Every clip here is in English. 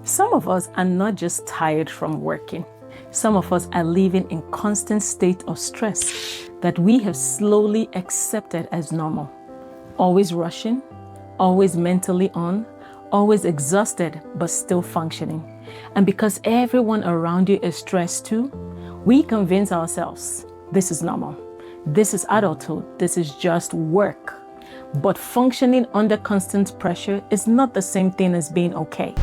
Some of us are not just tired from working. Some of us are living in constant state of stress that we have slowly accepted as normal. Always rushing, always mentally on, always exhausted, but still functioning. And because everyone around you is stressed too, we convince ourselves, this is normal. This is adulthood. This is just work. But functioning under constant pressure is not the same thing as being okay.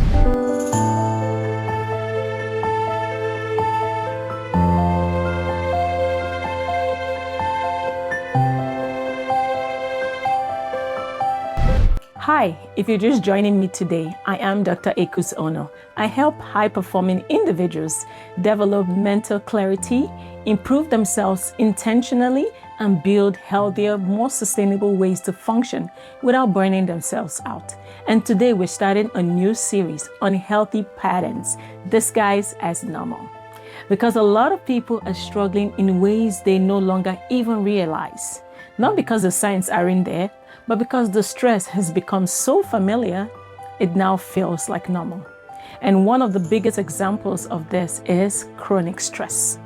Hi, if you're just joining me today, I am Dr. Ekus Ono. I help high-performing individuals develop mental clarity, improve themselves intentionally, and build healthier, more sustainable ways to function without burning themselves out. And today we're starting a new series on healthy patterns disguised as normal. Because a lot of people are struggling in ways they no longer even realize. Not because the signs aren't there, but because the stress has become so familiar, it now feels like normal. And one of the biggest examples of this is chronic stress.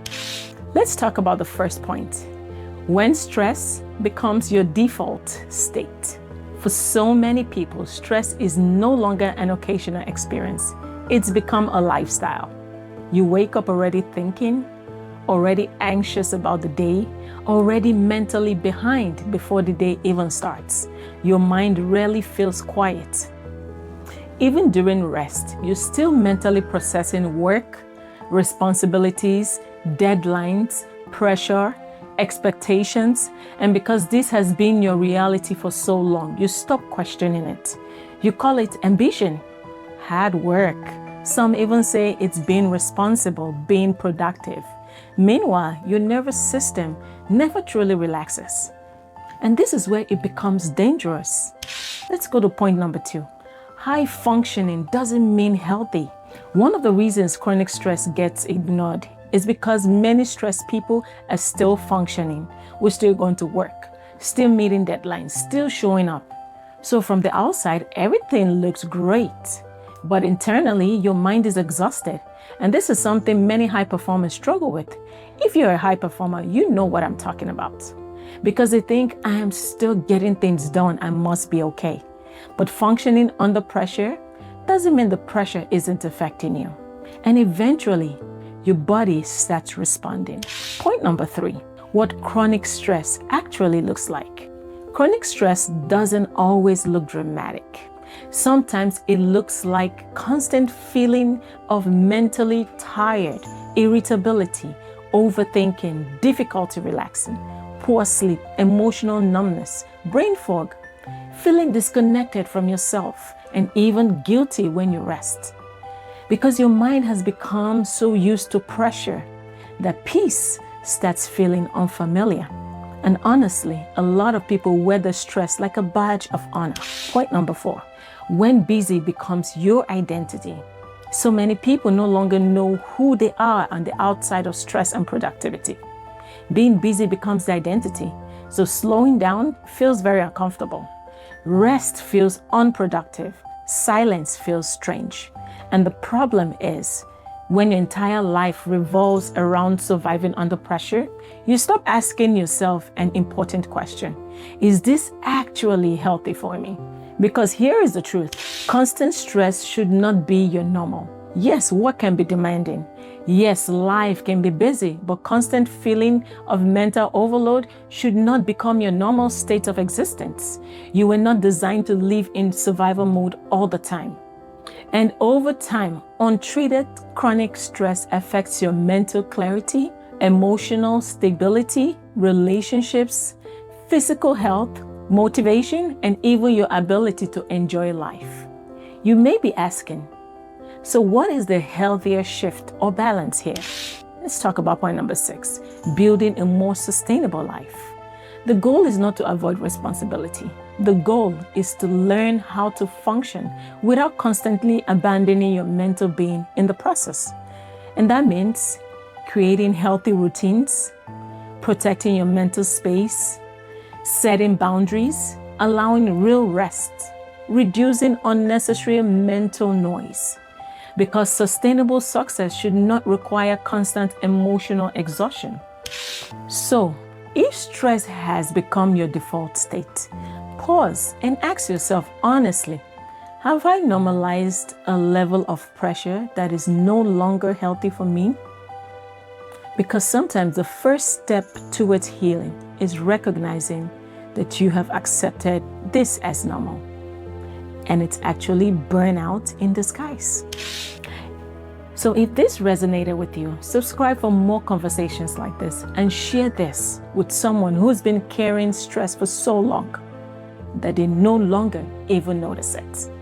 Let's talk about the first point. When stress becomes your default state. For so many people, stress is no longer an occasional experience. It's become a lifestyle. You wake up already thinking, already anxious about the day, already mentally behind before the day even starts. Your mind rarely feels quiet. Even during rest, you're still mentally processing work, responsibilities, deadlines, pressure, expectations, and because this has been your reality for so long, you stop questioning it. You call it ambition, hard work. Some even say it's being responsible, being productive. Meanwhile, your nervous system never truly relaxes. And this is where it becomes dangerous. Let's go to point number 2. High functioning doesn't mean healthy. One of the reasons chronic stress gets ignored is because many stressed people are still functioning. We're still going to work, still meeting deadlines, still showing up. So from the outside, everything looks great. But internally, your mind is exhausted. And this is something many high performers struggle with. If you're a high performer, you know what I'm talking about. Because they think, I am still getting things done, I must be okay. But functioning under pressure doesn't mean the pressure isn't affecting you. And eventually, your body starts responding. Point number 3, what chronic stress actually looks like. Chronic stress doesn't always look dramatic. Sometimes it looks like constant feeling of mentally tired, irritability, overthinking, difficulty relaxing, poor sleep, emotional numbness, brain fog, feeling disconnected from yourself, and even guilty when you rest. Because your mind has become so used to pressure that peace starts feeling unfamiliar. And honestly, a lot of people wear the stress like a badge of honor. Point number 4, when busy becomes your identity. So many people no longer know who they are on the outside of stress and productivity. Being busy becomes the identity, so slowing down feels very uncomfortable. Rest feels unproductive. Silence feels strange. And the problem is, when your entire life revolves around surviving under pressure, you stop asking yourself an important question. Is this actually healthy for me? Because here is the truth. Constant stress should not be your normal. Yes, work can be demanding. Yes, life can be busy, but constant feeling of mental overload should not become your normal state of existence. You were not designed to live in survival mode all the time. And over time, untreated chronic stress affects your mental clarity, emotional stability, relationships, physical health, motivation, and even your ability to enjoy life. You may be asking, so what is the healthier shift or balance here? Let's talk about point number 6, building a more sustainable life. The goal is not to avoid responsibility. The goal is to learn how to function without constantly abandoning your mental being in the process. And that means creating healthy routines, protecting your mental space, setting boundaries, allowing real rest, reducing unnecessary mental noise. because sustainable success should not require constant emotional exhaustion. So, if stress has become your default state, pause and ask yourself honestly, have I normalized a level of pressure that is no longer healthy for me? Because sometimes the first step towards healing is recognizing that you have accepted this as normal. And it's actually burnout in disguise. So if this resonated with you, subscribe for more conversations like this and share this with someone who's been carrying stress for so long that they no longer even notice it.